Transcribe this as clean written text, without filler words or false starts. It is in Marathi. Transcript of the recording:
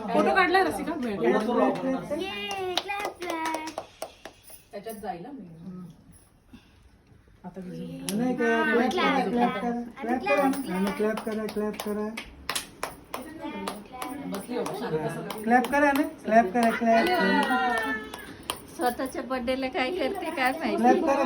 फोटो काढला रसिका त्याच्यात जाईल आता क्लॅप करा स्वतःच्या बर्थडेला काय करते काय माहिती. क्लॅप करा